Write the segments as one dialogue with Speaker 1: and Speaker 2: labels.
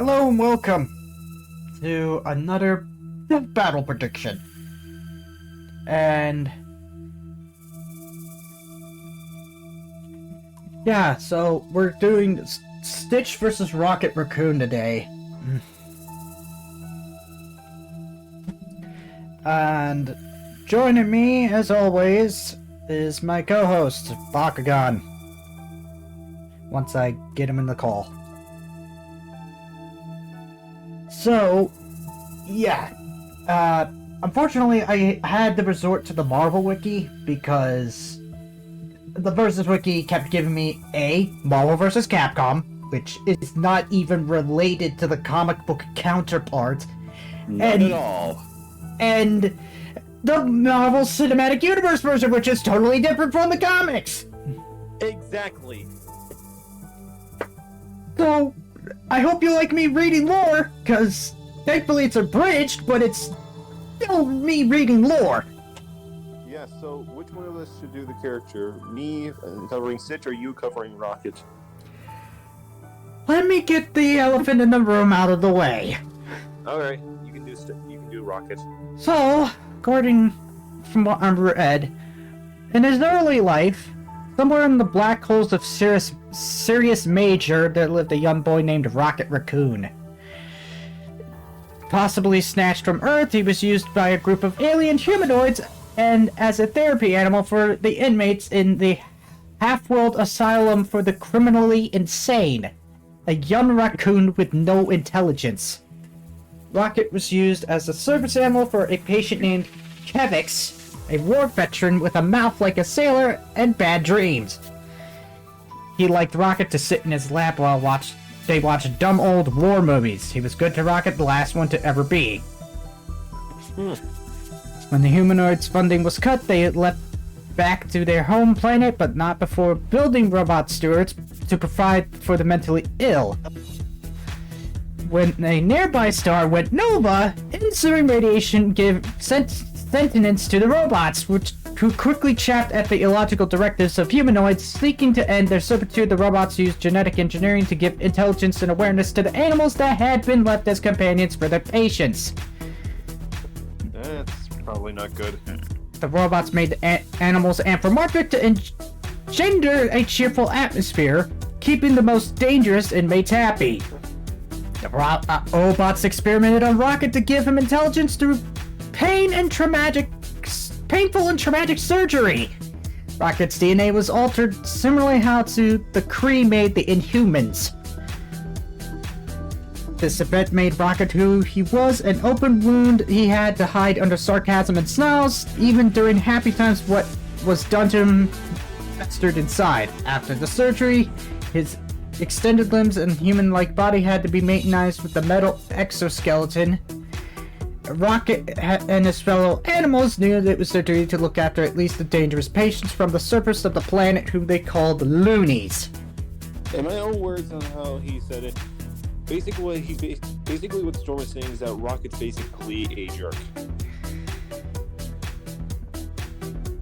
Speaker 1: Hello and welcome to another battle prediction. And yeah, so we're doing Stitch versus Rocket Raccoon today. And joining me, as always, is my co-host, Bakugan. Once I get him in the call. So, yeah. Unfortunately, I had to resort to the Marvel Wiki because the Versus Wiki kept giving me Marvel vs. Capcom, which is not even related to the comic book counterpart.
Speaker 2: Not at all.
Speaker 1: And the Marvel Cinematic Universe version, which is totally different from the comics.
Speaker 2: Exactly.
Speaker 1: So, I hope you like me reading lore, because thankfully it's abridged, but it's still me reading lore.
Speaker 2: Yeah, so which one of us should do the character? Me covering Stitch or you covering Rocket?
Speaker 1: Let me get the elephant in the room out of the way.
Speaker 2: Alright, you can do Rocket.
Speaker 1: So, according from what I read, in his early life, somewhere in the black holes of Sirius Major, there lived a young boy named Rocket Raccoon. Possibly snatched from Earth, he was used by a group of alien humanoids and as a therapy animal for the inmates in the half-world asylum for the criminally insane. A young raccoon with no intelligence. Rocket was used as a service animal for a patient named Kevix, a war veteran with a mouth like a sailor and bad dreams. He liked Rocket to sit in his lap while they watched dumb old war movies. He was good to Rocket, the last one to ever be. When the humanoids' funding was cut, they left back to their home planet, but not before building robot stewards to provide for the mentally ill. When a nearby star went nova, ensuing radiation gave sentience to the robots, who quickly chapped at the illogical directives of humanoids. Seeking to end their servitude, the robots used genetic engineering to give intelligence and awareness to the animals that had been left as companions for their patients.
Speaker 2: That's probably not good.
Speaker 1: The robots made the animals anthropomorphic to engender a cheerful atmosphere, keeping the most dangerous inmates happy. The robots experimented on Rocket to give him intelligence through painful and traumatic surgery. Rocket's DNA was altered similarly how to the Kree made the Inhumans. This event made Rocket who he was, an open wound he had to hide under sarcasm and snarls. Even during happy times, what was done to him festered inside. After the surgery, his extended limbs and human-like body had to be maintained with the metal exoskeleton. Rocket and his fellow animals knew that it was their duty to look after at least the dangerous patients from the surface of the planet, whom they called loonies.
Speaker 2: In my own words on how he said it, basically what Storm is saying is that Rocket's basically a jerk.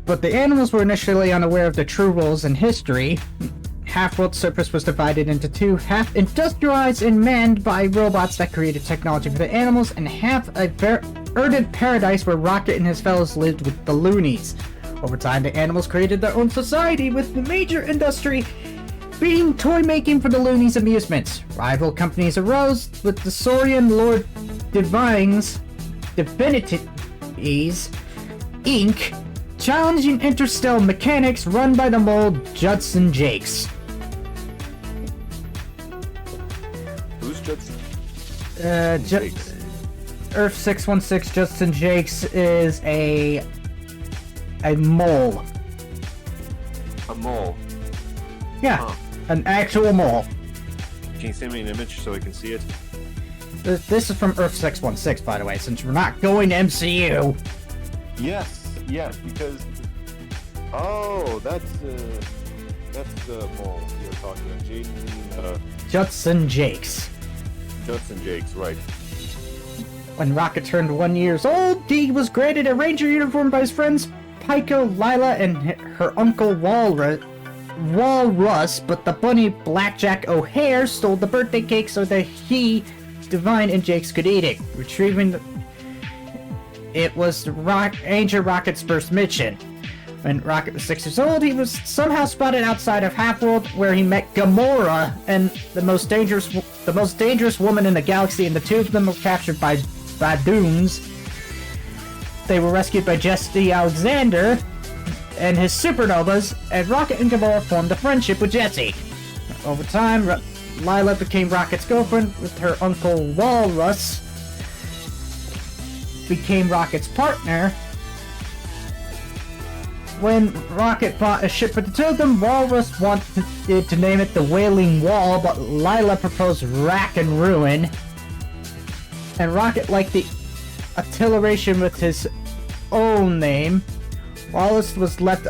Speaker 1: But the animals were initially unaware of the true roles in history. Half-world surface was divided into two, half industrialized and manned by robots that created technology for the animals, and half a verdant paradise where Rocket and his fellows lived with the loonies. Over time, the animals created their own society, with the major industry being toy making for the loonies' amusements. Rival companies arose, with the Saurian Lord Divinities, Inc., challenging interstellar mechanics run by the mold Judson Jakes.
Speaker 2: Who's Judson?
Speaker 1: Earth 616 Judson Jakes is a mole.
Speaker 2: A mole.
Speaker 1: Yeah,
Speaker 2: Huh.
Speaker 1: an actual mole.
Speaker 2: Can you send me an image so I can see it?
Speaker 1: This is from Earth 616, by the way, since we're not going to MCU.
Speaker 2: Yes, because that's the mole you're talking about.
Speaker 1: Judson Jakes.
Speaker 2: Judson Jakes, right.
Speaker 1: When Rocket turned 1 year old, he was granted a ranger uniform by his friends Pico, Lila, and her uncle Walrus, but the bunny Blackjack O'Hare stole the birthday cake so that he divine injects could eat it, retrieving it was Angel Rocket's first mission. When Rocket was 6 years old, he was somehow spotted outside of Half-World, where he met Gamora, and the most dangerous woman in the galaxy, and the two of them were captured by Badoons. They were rescued by Jesse Alexander and his supernovas, and Rocket and Gamora formed a friendship with Jesse. Over time, Lila became Rocket's girlfriend, with her uncle Walrus became Rocket's partner. When Rocket bought a ship for the two of them, Walrus wanted to name it the Wailing Wall, but Lila proposed Rack and Ruin. And Rocket liked the alliteration with his own name. Wallace was left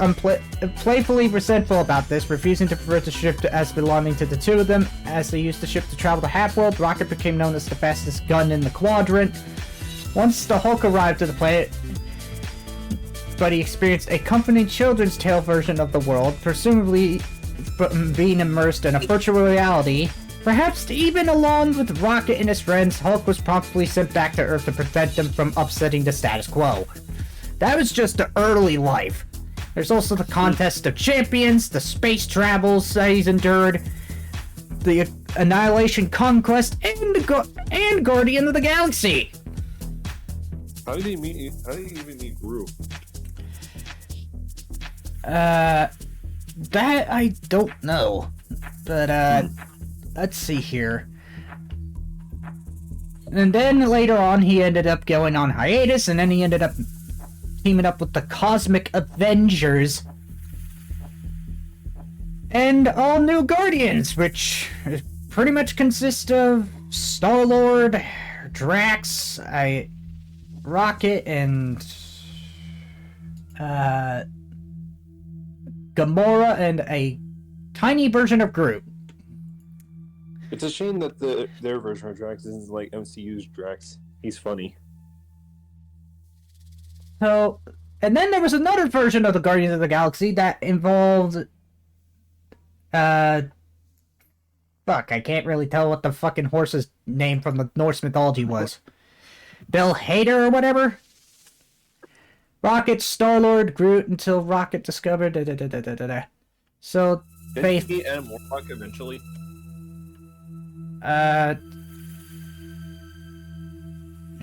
Speaker 1: playfully resentful about this, refusing to refer to the ship as belonging to the two of them. As they used the ship to travel to Half-World, Rocket became known as the fastest gun in the quadrant. Once the Hulk arrived to the planet, but he experienced a comforting children's tale version of the world, presumably being immersed in a virtual reality. Perhaps even along with Rocket and his friends, Hulk was promptly sent back to Earth to prevent them from upsetting the status quo. That was just the early life. There's also the contest of champions, the space travels that he's endured, the Annihilation Conquest, and Guardian of the Galaxy.
Speaker 2: How did he even meet Gru?
Speaker 1: That I don't know. But, let's see here. And then later on, he ended up going on hiatus, and then he ended up teaming up with the Cosmic Avengers and all new Guardians, which pretty much consist of Star-Lord, Drax, Rocket, and Gamora, and a tiny version of Groot.
Speaker 2: It's a shame that their version of Drax isn't like MCU's Drax. He's funny.
Speaker 1: So, and then there was another version of the Guardians of the Galaxy that involved, fuck, I can't really tell what the fucking horse's name from the Norse mythology was. Bill Hader or whatever? Rocket, Star-Lord, Groot, until Rocket discovered, So,
Speaker 2: Didn't he and Warlock eventually?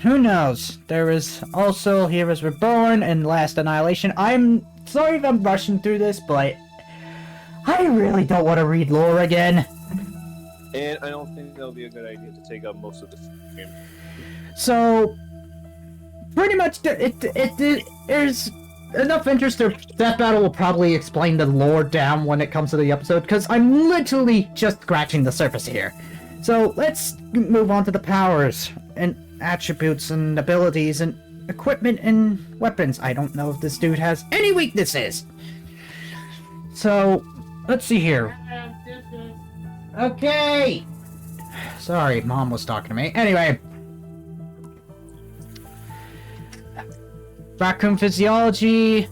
Speaker 1: Who knows? There was also Heroes Reborn and Last Annihilation. I'm sorry if I'm rushing through this, but I really don't want to read lore again.
Speaker 2: And I don't think that'll be a good idea to take up most of the game.
Speaker 1: So, pretty much, there's enough interest that battle will probably explain the lore down when it comes to the episode, because I'm literally just scratching the surface here. So, let's move on to the powers and attributes and abilities and equipment and weapons. I don't know if this dude has any weaknesses. So, let's see here. Okay! Sorry, Mom was talking to me. Anyway. Raccoon physiology,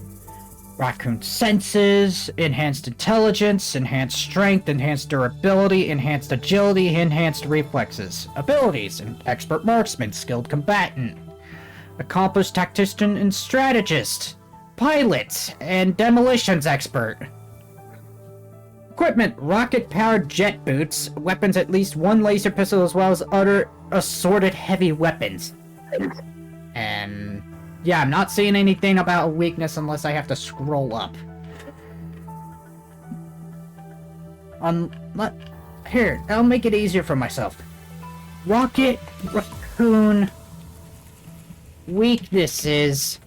Speaker 1: Raccoon senses, enhanced intelligence, enhanced strength, enhanced durability, enhanced agility, enhanced reflexes. Abilities: an expert marksman, skilled combatant, accomplished tactician and strategist, pilot, and demolitions expert. Equipment: rocket-powered jet boots, weapons: at least one laser pistol, as well as other assorted heavy weapons. And yeah, I'm not seeing anything about a weakness unless I have to scroll up. Here, I'll make it easier for myself. Rocket, Raccoon, weaknesses.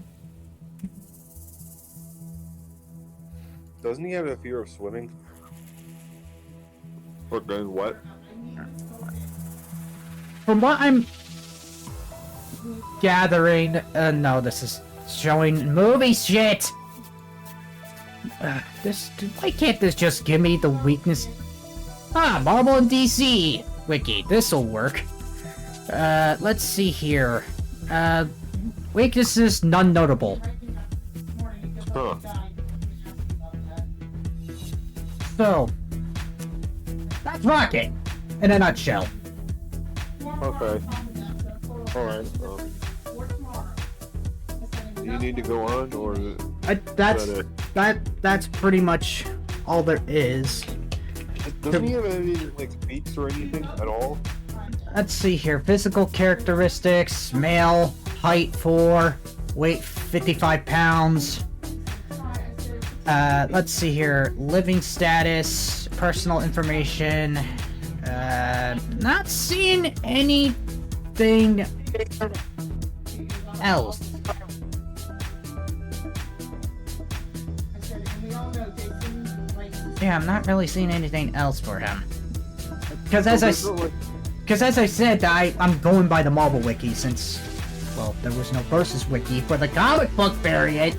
Speaker 2: Doesn't he have a fear of swimming? Or doing what?
Speaker 1: From what I'm gathering, no, this is showing movie shit. Why can't this just give me the weakness? Marvel and DC wiki. This'll work. Let's see here. Weaknesses, none notable.
Speaker 2: Huh.
Speaker 1: So, that's Rocket in a nutshell.
Speaker 2: Okay. Alright. Do you need to go on, or
Speaker 1: That's pretty much all there is.
Speaker 2: doesn't he have any like feats or anything at all?
Speaker 1: Let's see here. Physical characteristics: male, height 4, weight 55 pounds. Let's see here. Living status, personal information. Not seeing anything else. Yeah, I'm not really seeing anything else for him. Because as I said, I'm going by the Marvel Wiki since, well, there was no Versus Wiki for the comic book variant.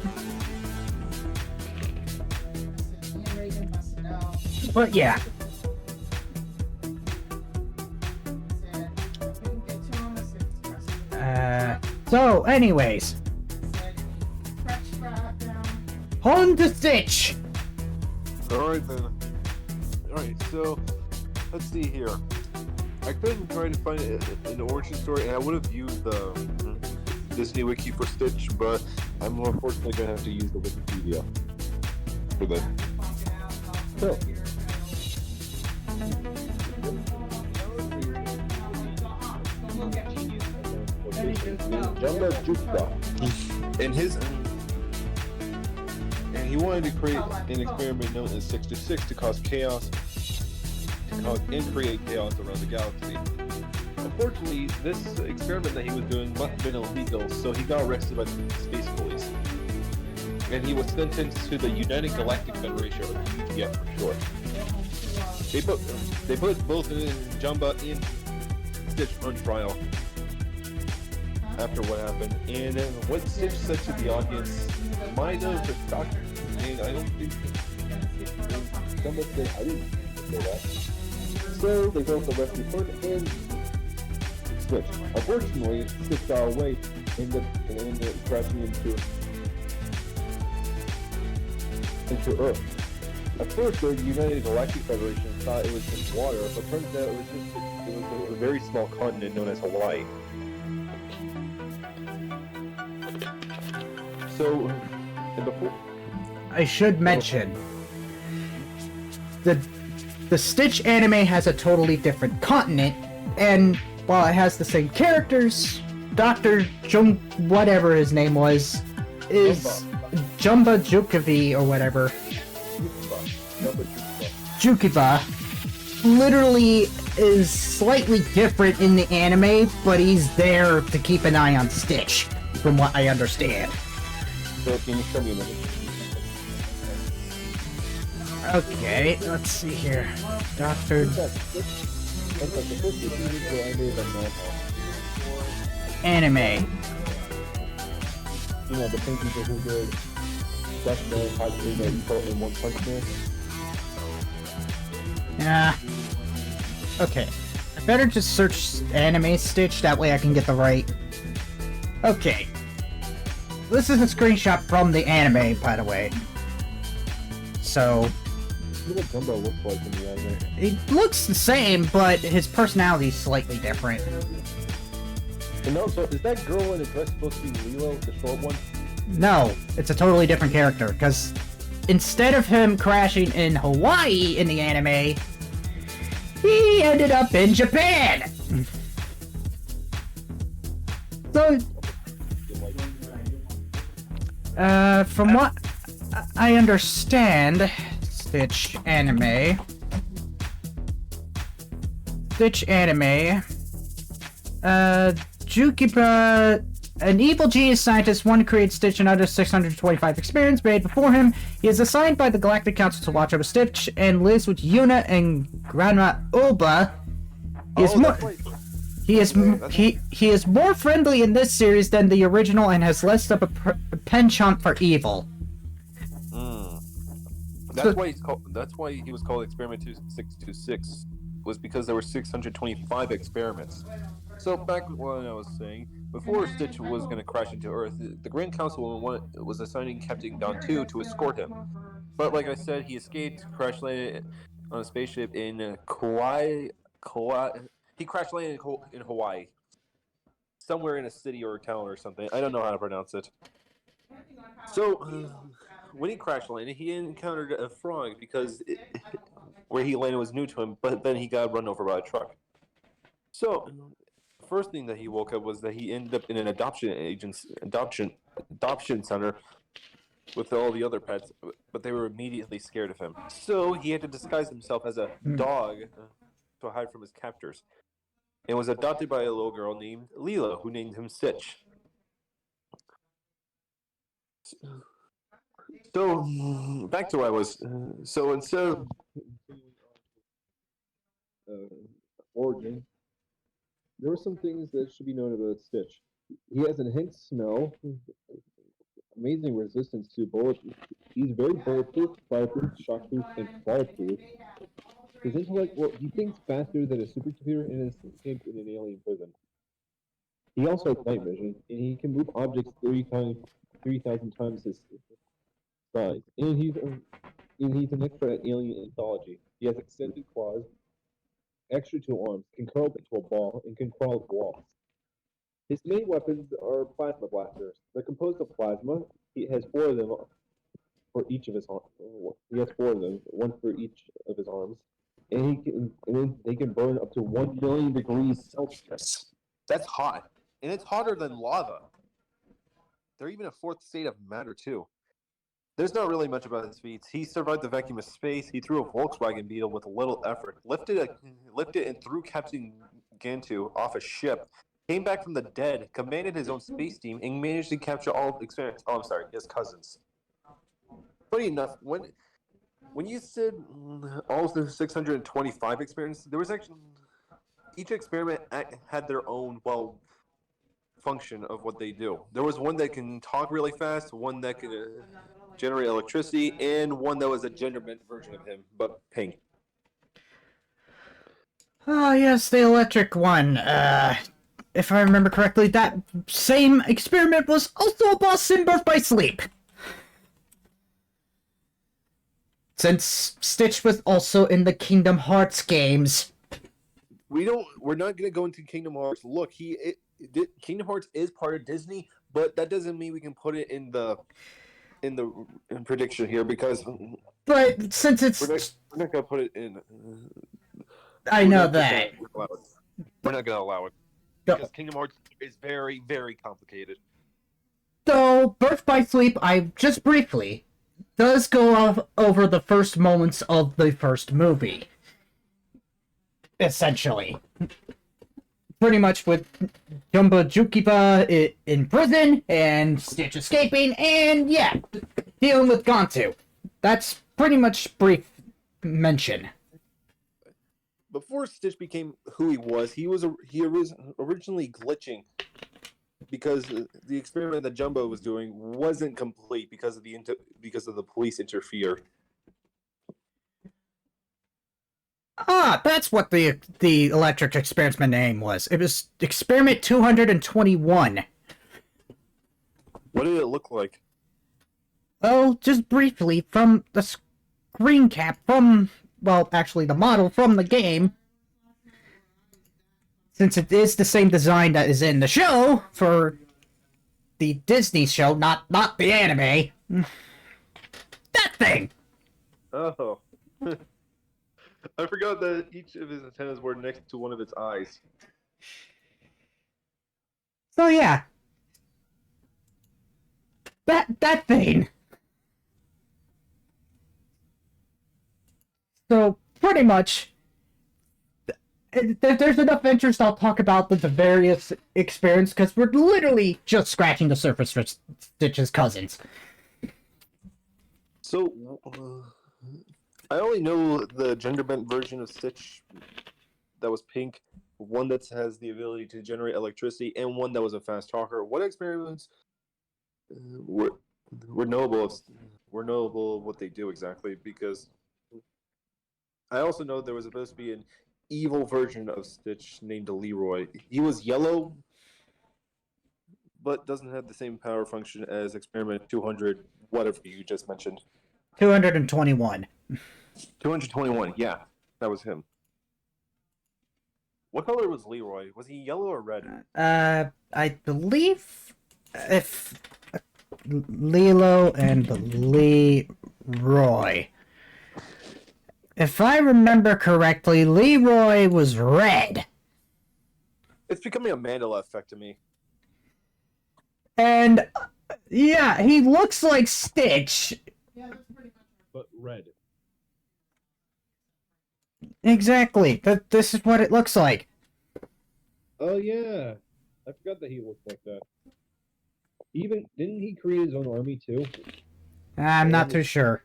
Speaker 1: But yeah. So anyways. On to Stitch!
Speaker 2: Alright then. Alright, so let's see here. I couldn't try to find an origin story, and I would have used the Disney Wiki for Stitch, but I'm unfortunately gonna have to use the Wikipedia for that. So. Jumbo Jukta. And he wanted to create an experiment known as 626 to cause chaos, and create chaos around the galaxy. Unfortunately, this experiment that he was doing must have been illegal, so he got arrested by the space police. And he was sentenced to the United Galactic Federation, or UGF for short. They put both Jumba and Stitch on trial after what happened, and what Stitch said to the audience might have shocked me, and I don't think Jumba said I didn't say that. So they both arrested him and Stitch. Unfortunately, Stitch got away and ended up crashing into Earth. At first, the United Galactic Federation thought it was just water, but turns out it was a very small continent known as Hawaii. So, and before
Speaker 1: I should mention the Stitch anime has a totally different continent, and while it has the same characters, Dr. Jung, whatever his name was, is Jumba Jukivi or whatever. Jukiva literally is slightly different in the anime, but he's there to keep an eye on Stitch, from what I understand.
Speaker 2: So can you show me a minute?
Speaker 1: Okay, let's see here. Doctor Anime.
Speaker 2: You know, the same people who did Death Note, Haikyuu, and One Punch Man.
Speaker 1: Yeah. Okay. I better just search anime Stitch, that way I can get the right. Okay. This is a screenshot from the anime, by the way. So.
Speaker 2: What Jumbo looks like in the anime.
Speaker 1: He looks the same, but his personality is slightly different.
Speaker 2: And also, is that girl in a dress supposed to be Lilo, the short one?
Speaker 1: No, it's a totally different character, because instead of him crashing in Hawaii in the anime, he ended up in Japan! So, from what I understand, Stitch anime, Jukiba, an evil genius scientist, one creates Stitch and other 625 experiments made before him. He is assigned by the Galactic Council to watch over Stitch and lives with Yuna and Grandma Oba. He is more friendly in this series than the original and has less of a penchant for evil.
Speaker 2: That's why he was called Experiment 626, was because there were 625 experiments. So back when I was saying, before Stitch was going to crash into Earth, the Grand Council was assigning Captain Don 2 to escort him. But like I said, he escaped, crash landed on a spaceship in Kauai, He crash landed in Hawaii, somewhere in a city or a town or something. I don't know how to pronounce it. So when he crash landed, he encountered a frog because where he landed was new to him. But then he got run over by a truck. So first thing that he woke up was that he ended up in an adoption center with all the other pets, but they were immediately scared of him. So he had to disguise himself as a dog to hide from his captors, and was adopted by a little girl named Leela, who named him Stitch. So back to where I was. So instead of origin, there were some things that should be known about Stitch. He has an enhanced smell, amazing resistance to bullets. He's very bulletproof, fireproof, shockproof, and fireproof. His intellect, well, he thinks faster than a supercomputer and is escaped in an alien prison. He also has night vision, and he can move objects 3,000 times his size. And he's an expert at alien ethology. He has extended claws, extra two arms, can curl up into a ball, and can crawl up walls. His main weapons are plasma blasters. They're composed of plasma. He has 4 of them for each of his arms. He has 4 of them, one for each of his arms. And then they can burn up to 1 million degrees Celsius. That's hot. And it's hotter than lava. They're even a 4th state of matter, too. There's not really much about his feats. He survived the vacuum of space. He threw a Volkswagen Beetle with little effort, lifted and threw Captain Gantu off a ship, came back from the dead, commanded his own space team, and managed to capture all experiments. Oh, I'm sorry, his cousins. Funny enough, when you said all the 625 experiments, there was actually each experiment had their own function of what they do. There was one that can talk really fast, one that can generate electricity, and one that was a gender-bent version of him, but pink.
Speaker 1: Ah, yes, the electric one. If I remember correctly, that same experiment was also a boss in Birth by Sleep. Since Stitch was also in the Kingdom Hearts games.
Speaker 2: We're not going to go into Kingdom Hearts. Look, Kingdom Hearts is part of Disney, but that doesn't mean we can put it in the prediction here because.
Speaker 1: But since it's,
Speaker 2: we're not going to put it in.
Speaker 1: I know that.
Speaker 2: We're not going to allow it because Kingdom Hearts is very, very complicated.
Speaker 1: Though Birth by Sleep, I just briefly does go over the first moments of the first movie. Essentially. Pretty much with Jumba Jukiba in prison, and Stitch escaping, and yeah, dealing with Gantu. That's pretty much brief mention.
Speaker 2: Before Stitch became who he was originally glitching because the experiment that Jumbo was doing wasn't complete because of the police interfere.
Speaker 1: Ah, that's what the electric experiment name was. It was Experiment 221.
Speaker 2: What did it look like?
Speaker 1: Oh, just briefly, from the screen cap actually the model from the game, since it is the same design that is in the show for the Disney show, not the anime. That thing!
Speaker 2: Oh. I forgot that each of his antennas were next to one of its eyes.
Speaker 1: So yeah. That thing. So pretty much, there's enough interest. I'll talk about the various experiments because we're literally just scratching the surface for Stitch's cousins.
Speaker 2: So, I only know the gender-bent version of Stitch that was pink, one that has the ability to generate electricity, and one that was a fast talker. What experiments were knowable of what they do exactly? Because I also know there was supposed to be an evil version of Stitch named Leroy. He was yellow, but doesn't have the same power function as Experiment 200, whatever you just mentioned.
Speaker 1: 221.
Speaker 2: 221, yeah, that was him. What color was Leroy? Was he yellow or red?
Speaker 1: I believe if Lilo and Leroy. If I remember correctly, Leroy was red.
Speaker 2: It's becoming a Mandela effect to me.
Speaker 1: And yeah, he looks like Stitch.
Speaker 2: But red.
Speaker 1: Exactly. This is what it looks like.
Speaker 2: Oh yeah, I forgot that he looked like that. Even didn't he create his own army too?
Speaker 1: I'm not too sure.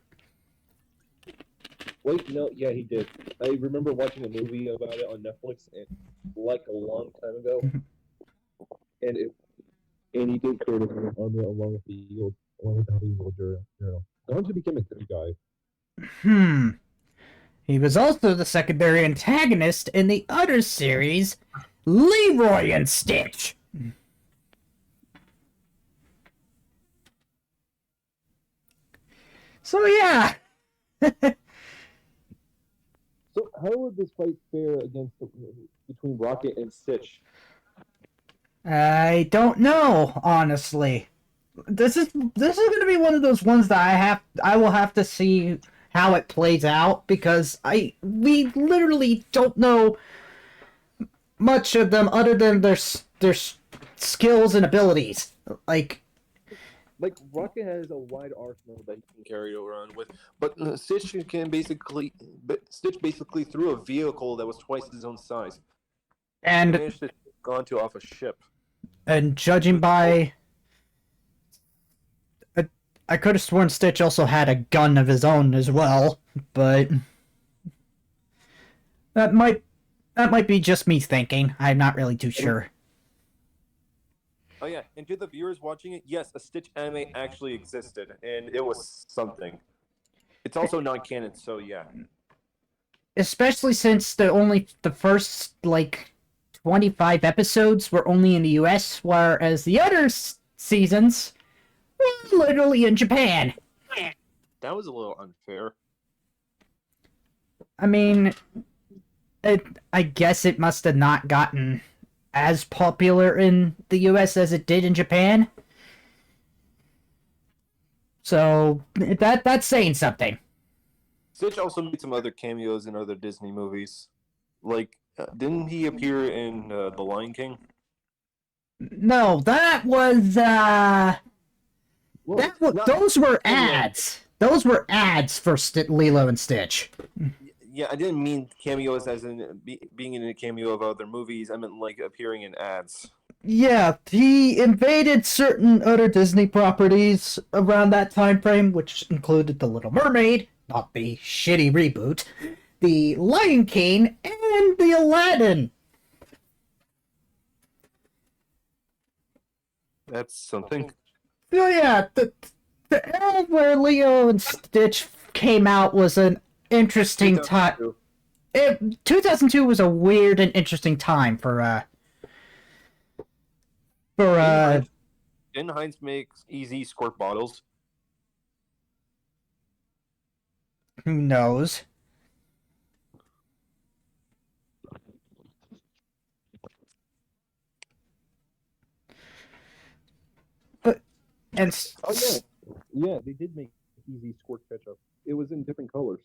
Speaker 2: Wait, no, yeah, he did. I remember watching a movie about it on Netflix, and like a long time ago, and he did create his own army along with the Eagle Journal. Gonzo became a good guy.
Speaker 1: He was also the secondary antagonist in the other series, Leroy and Stitch. So yeah.
Speaker 2: So how would this fight fare between Rocket and Stitch?
Speaker 1: I don't know, honestly. This is going to be one of those ones that I will have to see how it plays out, because we literally don't know much of them other than their skills and abilities. Like
Speaker 2: Rocket has a wide arsenal that he can carry around with, but Stitch basically threw a vehicle that was twice his own size.
Speaker 1: And
Speaker 2: he managed to go onto off a ship.
Speaker 1: And judging by, I could have sworn Stitch also had a gun of his own as well, but that might be just me thinking. I'm not really too sure.
Speaker 2: Oh yeah, and to the viewers watching it, yes, a Stitch anime actually existed, and it was something. It's also non-canon, so yeah.
Speaker 1: Especially since the first 25 episodes were only in the US, whereas the other seasons were literally in Japan.
Speaker 2: That was a little unfair.
Speaker 1: I mean, I guess it must have not gotten as popular in the US as it did in Japan. So that's saying something.
Speaker 2: Stitch also made some other cameos in other Disney movies. Didn't he appear in The Lion King?
Speaker 1: No, that was those were ads. Those were ads for Lilo and Stitch.
Speaker 2: Yeah, I didn't mean cameos as in being in a cameo of other movies. I meant appearing in ads.
Speaker 1: Yeah, he invaded certain other Disney properties around that time frame, which included The Little Mermaid, not the shitty reboot, The Lion King, and The Aladdin.
Speaker 2: That's something.
Speaker 1: Oh yeah, the era where Leo and Stitch came out was an interesting time. 2002 was a weird and interesting time for
Speaker 2: Didn't Heinz make easy squirt bottles?
Speaker 1: Who knows?
Speaker 2: Yeah, they did make easy squirt ketchup. It was in different colors.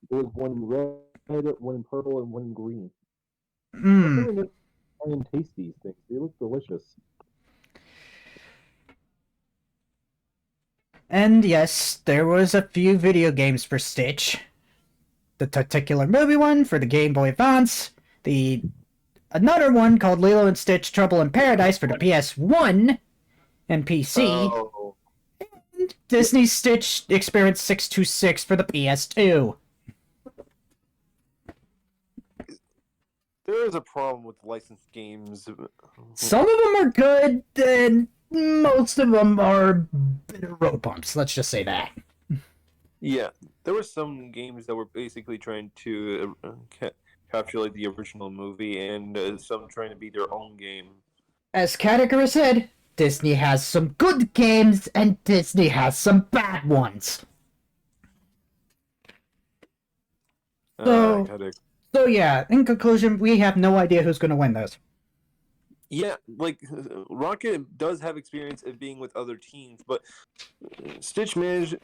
Speaker 2: There was one in red, one in purple, and one in green. I can't taste these things. They look delicious.
Speaker 1: And yes, there was a few video games for Stitch. The particular movie one for the Game Boy Advance, another one called Lilo and Stitch Trouble in Paradise for the PS1 and PC, and Disney Stitch Experience 626 for the PS2.
Speaker 2: There is a problem with licensed games.
Speaker 1: Some of them are good, and most of them are bitter road bumps, let's just say that.
Speaker 2: Yeah, there were some games that were basically trying to capture the original movie, and some trying to be their own game.
Speaker 1: As Category said, Disney has some good games, and Disney has some bad ones. So So yeah, in conclusion, we have no idea who's going to win this.
Speaker 2: Yeah, like Rocket does have experience of being with other teams, but Stitch managed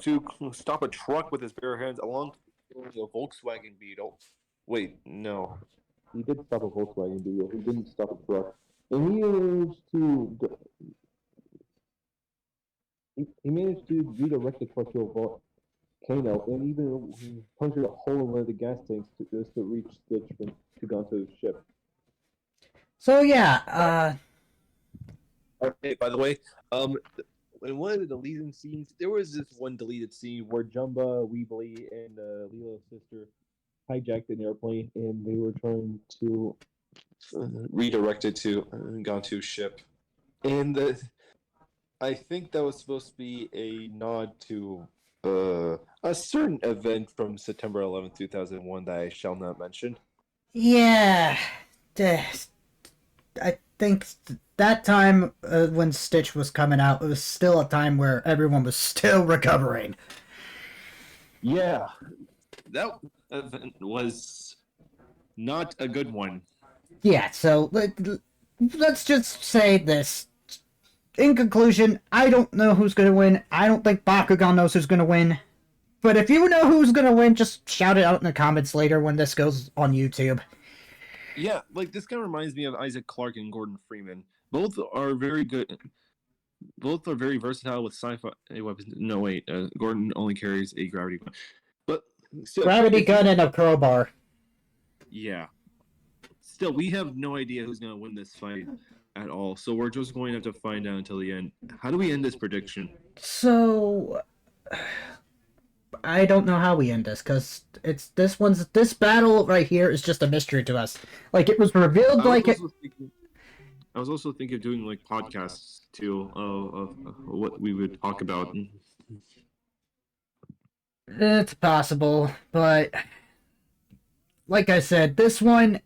Speaker 2: to stop a truck with his bare hands along a Volkswagen Beetle. Wait, no. He did stop a Volkswagen Beetle. He didn't stop a truck. And he managed to redirect the truck to a volcano and even punctured a hole in one of the gas tanks just to reach Stitch to go onto the ship.
Speaker 1: So yeah,
Speaker 2: Okay, by the way, in one of the deleted scenes, there was this one deleted scene where Jumba, Weebly, and Lilo's sister hijacked an airplane and they were trying to redirect it to go to a ship. And I think that was supposed to be a nod to a certain event from September 11th, 2001 that I shall not mention.
Speaker 1: yeah, I think that time when Stitch was coming out, it was still a time where everyone was still recovering.
Speaker 2: Yeah, that event was not a good one.
Speaker 1: Yeah, so let's just say this. In conclusion, I don't know who's going to win. I don't think Bakugan knows who's going to win. But if you know who's going to win, just shout it out in the comments later when this goes on YouTube.
Speaker 2: Yeah, like this kind of reminds me of Isaac Clarke and Gordon Freeman. Both are very good. Both are very versatile with sci-fi weapons. No, wait, Gordon only carries a gravity gun, but still,
Speaker 1: Gravity gun and a crowbar.
Speaker 2: Yeah. Still, we have no idea who's going to win this fight at all. So we're just going to have to find out until the end. How do we end this prediction?
Speaker 1: So I don't know how we end this because this battle right here is just a mystery to us. Like it was revealed
Speaker 2: I was also thinking of doing like podcasts too of what we would talk about.
Speaker 1: It's possible, but like I said, this one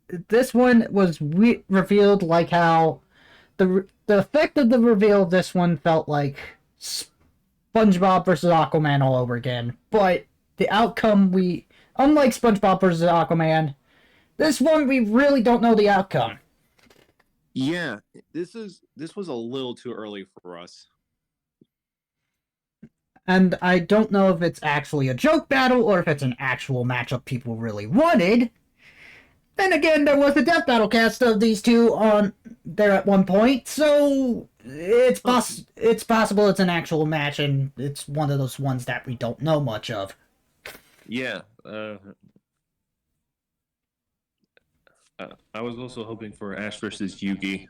Speaker 1: was revealed like how the effect of the reveal of this one felt like SpongeBob versus Aquaman all over again. But the outcome unlike SpongeBob versus Aquaman, this one we really don't know the outcome.
Speaker 2: Yeah, this was a little too early for us.
Speaker 1: And I don't know if it's actually a joke battle or if it's an actual matchup people really wanted. Then again, there was a death battle cast of these two on there at one point, so it's possible it's an actual match, and it's one of those ones that we don't know much of.
Speaker 2: Yeah. I was also hoping for Ash versus Yugi.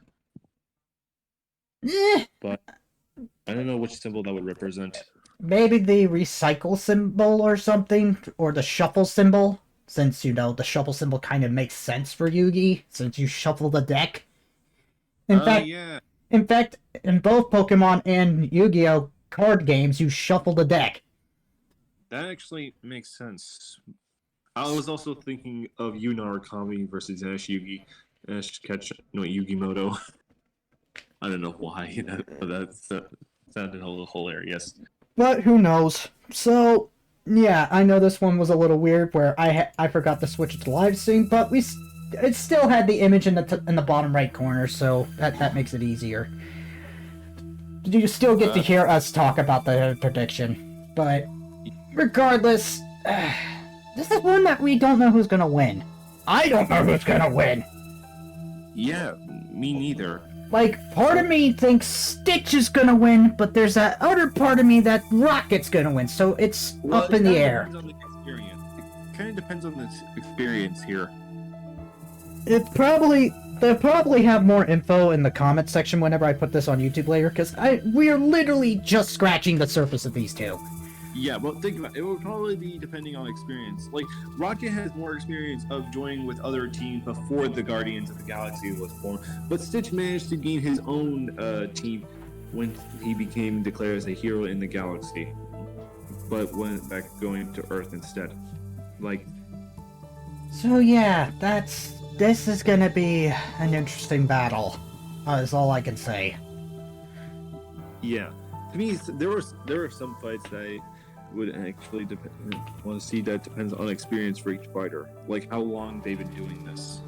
Speaker 2: But I don't know which symbol that would represent.
Speaker 1: Maybe the recycle symbol or something, or the shuffle symbol. Since, the shuffle symbol kind of makes sense for Yugi, since you shuffle the deck. In fact, in both Pokemon and Yu-Gi-Oh! Card games, you shuffle the deck.
Speaker 2: That actually makes sense. I was also thinking of Narukami versus Ash Yugi. Ash Yugimoto. I don't know why. That sounded a little hilarious.
Speaker 1: But who knows? So, yeah, I know this one was a little weird where I forgot to switch it to live stream, but it still had the image in the bottom right corner, so that makes it easier. You still get to hear us talk about the prediction, but regardless, this is one that we don't know who's gonna win. I don't know who's gonna win.
Speaker 2: Yeah, me neither.
Speaker 1: Like, part of me thinks Stitch is gonna win, but there's that other part of me that Rocket's gonna win, so it's up in the air.
Speaker 2: It kind of depends on the experience here.
Speaker 1: They'll probably have more info in the comments section whenever I put this on YouTube later, because we are literally just scratching the surface of these two.
Speaker 2: Yeah, well, think about it. It will probably be depending on experience. Like, Rocket has more experience of joining with other teams before the Guardians of the Galaxy was formed, but Stitch managed to gain his own team when he became declared as a hero in the galaxy, but went back going to Earth instead.
Speaker 1: So yeah, this is gonna be an interesting battle. Is all I can say.
Speaker 2: Yeah, to me, there were some fights that
Speaker 3: would actually want to see that depends on experience for each fighter. Like how long they've been doing this.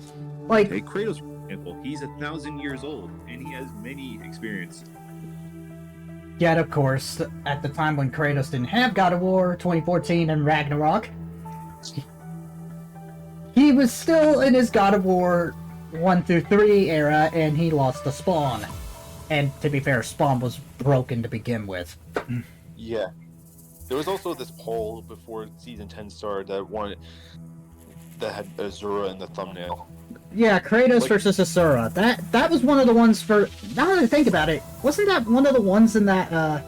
Speaker 1: Like,
Speaker 3: Okay, Kratos, for example, he's 1,000 years old and he has many experience.
Speaker 1: yet of course, at the time when Kratos didn't have God of War 2014 and Ragnarok, he was still in his God of War 1 through 3 era, and he lost to Spawn. And to be fair, Spawn was broken to begin with.
Speaker 2: Yeah. There was also this poll before season 10 started that had Azura in the thumbnail.
Speaker 1: Yeah, Kratos versus Asura. That was one of the ones for... Now that I think about it, wasn't that one of the ones in that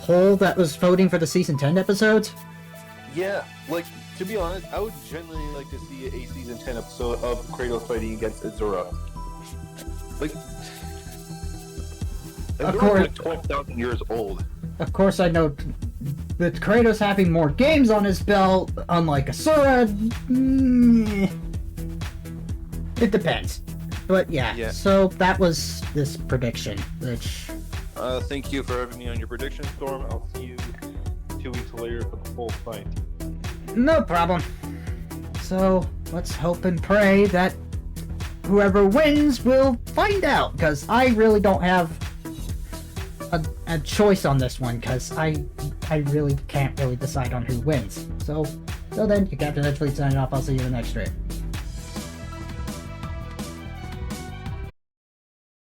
Speaker 1: poll that was voting for the season 10 episodes?
Speaker 2: Yeah, like, to be honest, I would genuinely like to see a season 10 episode of Kratos fighting against Azura. Like,
Speaker 1: Of
Speaker 2: Azura's
Speaker 1: course.
Speaker 2: like 12,000 years old.
Speaker 1: Of course, I know with Kratos having more games on his belt, unlike Asura, it depends. But yeah, so that was this prediction, which...
Speaker 2: Thank you for having me on your prediction, Storm. I'll see you 2 weeks later for the full fight.
Speaker 1: No problem. So, let's hope and pray that whoever wins will find out, because I really don't have a choice on this one, because I really can't really decide on who wins. So then, you Captain Edgeley signing off. I'll see you in the next stream.